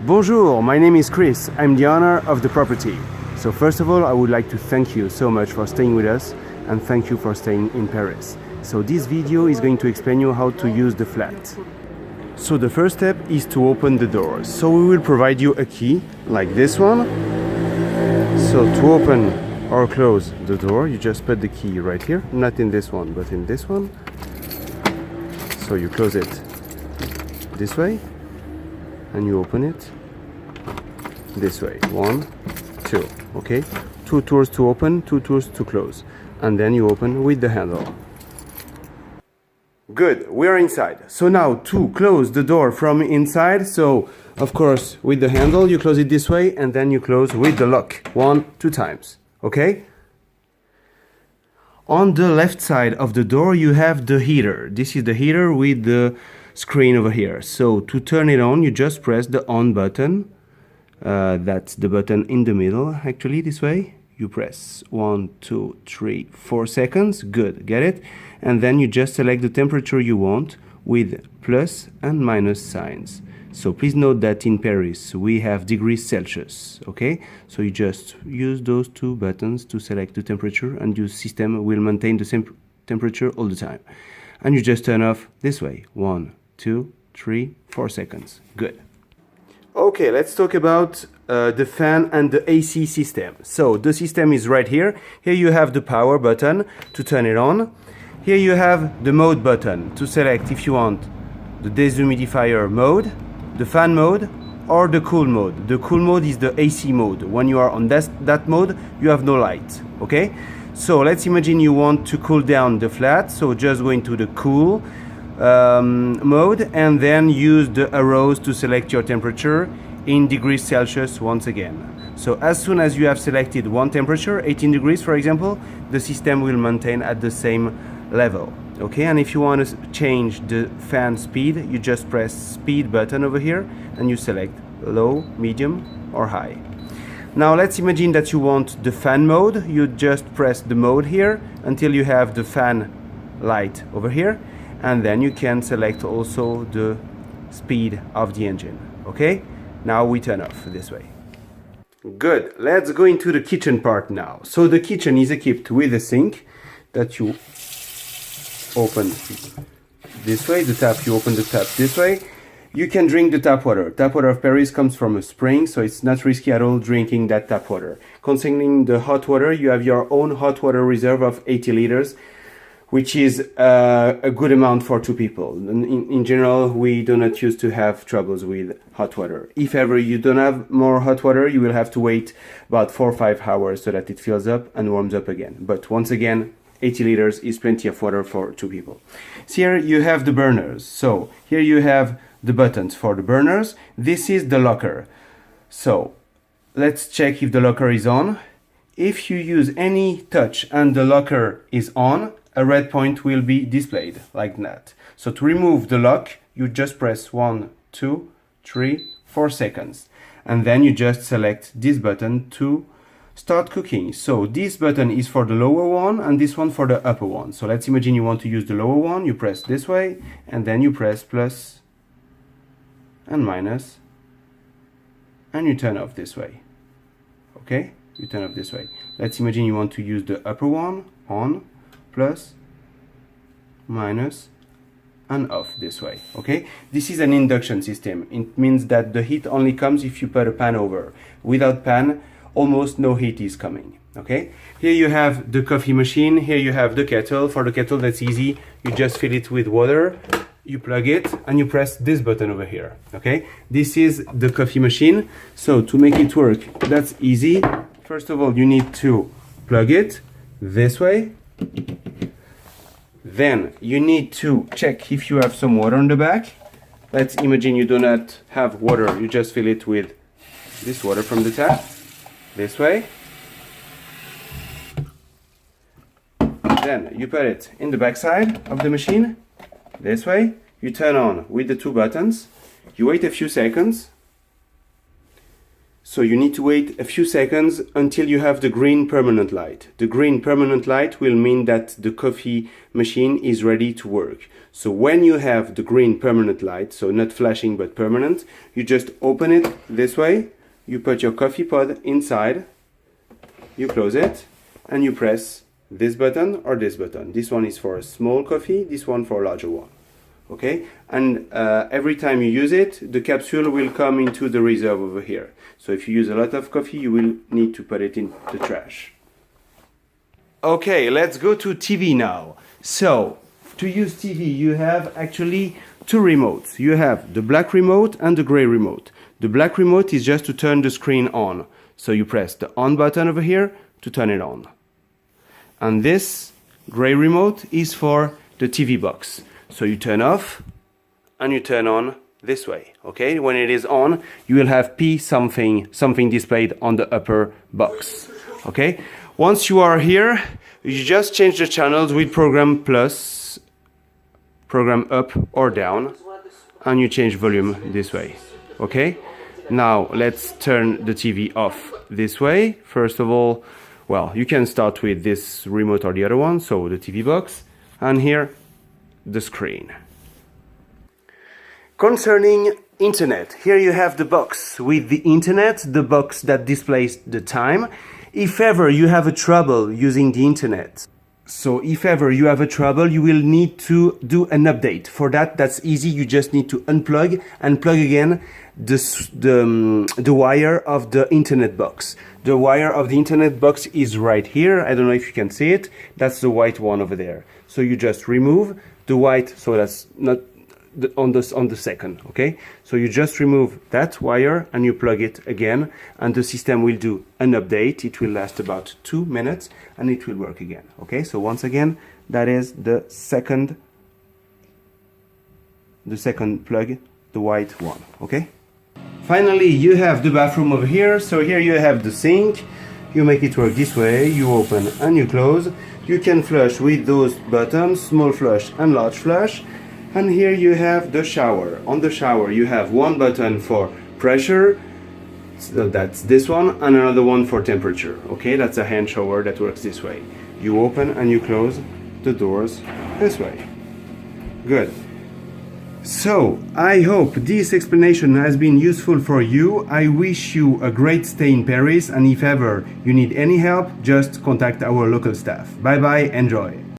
Bonjour, my name is Chris. I'm the owner of the property. So first of all, I would like to thank you so much for staying with us and thank you for staying in Paris. So this video is going to explain you how to use the flat. So the first step is to open the door. So we will provide you a key like this one. So to open or close the door, you just put the key right here, not in this one, but in this one. So you close it this way and you open it this way. 1, 2, okay? 2 tours to open, 2 tours to close. And then you open with the handle. Good, we are inside. So now to close the door from inside, so of course with the handle you close it this way and then you close with the lock 1, 2 times, okay? On the left side of the door you have the heater. This is the heater with the screen over here. So to turn it on you just press the on button. That's the button in the middle, actually, this way. You press 1, 2, 3, 4 seconds. Good, get it? And then you just select the temperature you want with plus and minus signs. So please note that in Paris we have degrees Celsius, okay? So you just use those two buttons to select the temperature and your system will maintain the same temperature all the time. And you just turn off this way. 1, 2, 3, 4 seconds. Good. Okay, let's talk about the fan and the AC system. So the system is right here. Here you have the power button to turn it on. Here you have the mode button to select if you want the dehumidifier mode, the fan mode, or the cool mode. The cool mode is the AC mode. When you are on that mode, you have no light, okay? So let's imagine you want to cool down the flat. So just go into the cool mode and then use the arrows to select your temperature in degrees Celsius once again. So as soon as you have selected one temperature, 18 degrees for example, the system will maintain at the same level, okay? And if you want to change the fan speed, you just press speed button over here and you select low, medium or high. Now let's imagine that you want the fan mode. You just press the mode here until you have the fan light over here. And then you can select also the speed of the engine, okay? Now we turn off this way. Good, let's go into the kitchen part now. So the kitchen is equipped with a sink that you open this way, the tap, you open the tap this way. You can drink the tap water. Tap water of Paris comes from a spring, so it's not risky at all drinking that tap water. Concerning the hot water, you have your own hot water reserve of 80 liters. Which is a good amount for 2 people. In general, we do not used to have troubles with hot water. If ever you don't have more hot water, you will have to wait about 4 or 5 hours so that it fills up and warms up again. But once again, 80 liters is plenty of water for 2 people. So here you have the burners. So here you have the buttons for the burners. This is the locker. So let's check if the locker is on. If you use any touch and the locker is on, a red point will be displayed like that. So to remove the lock, you just press 1, 2, 3, 4 seconds. And then you just select this button to start cooking. So this button is for the lower one and this one for the upper one. So let's imagine you want to use the lower one. You press this way and then you press plus and minus and you turn off this way. Okay? You turn off this way. Let's imagine you want to use the upper one, on, plus, minus, and off this way, okay? This is an induction system. It means that the heat only comes if you put a pan over. Without pan, almost no heat is coming, okay? Here you have the coffee machine. Here you have the kettle. For the kettle, that's easy. You just fill it with water, you plug it, and you press this button over here, okay? This is the coffee machine. So to make it work, that's easy. First of all, you need to plug it this way. Then you need to check if you have some water on the back. Let's imagine you do not have water. You just fill it with this water from the tap. This way. Then you put it in the back side of the machine. This way. You turn on with the 2 buttons. You wait a few seconds. So you need to wait a few seconds until you have the green permanent light. The green permanent light will mean that the coffee machine is ready to work. So when you have the green permanent light, so not flashing but permanent, you just open it this way, you put your coffee pod inside, you close it, and you press this button or this button. This one is for a small coffee, this one for a larger one. Okay, and every time you use it, the capsule will come into the reserve over here. So if you use a lot of coffee, you will need to put it in the trash. Okay, let's go to TV now. So to use TV, you have actually two remotes. You have the black remote and the gray remote. The black remote is just to turn the screen on. So you press the on button over here to turn it on. And this gray remote is for the TV box. So you turn off and you turn on this way, okay? When it is on, you will have P something displayed on the upper box, okay? Once you are here, you just change the channels with program plus, program up or down, and you change volume this way, okay? Now let's turn the TV off this way. First of all, well, you can start with this remote or the other one, so the TV box, and here the screen. Concerning internet, here you have the box with the internet, the box that displays the time. If ever you have a trouble using the internet, so if ever you have a trouble, you will need to do an update. For that, that's easy. You just need to unplug and plug again the wire of the internet box. The wire of the internet box is right here. I don't know if you can see it. That's the white one over there. So you just remove the white, so that's not on the second, okay? So you just remove that wire and you plug it again, and the system will do an update. It will last about 2 minutes and it will work again, okay? So once again, that is the second plug, the white one, okay? Finally, you have the bathroom over here. So here you have the sink. You make it work this way. You open and you close. You can flush with those buttons, small flush and large flush. And here you have the shower. On the shower you have one button for pressure, so that's this one, and another one for temperature. Okay, that's a hand shower that works this way. You open and you close the doors this way. Good. So, I hope this explanation has been useful for you. I wish you a great stay in Paris, and if ever you need any help, just contact our local staff. Bye bye, enjoy.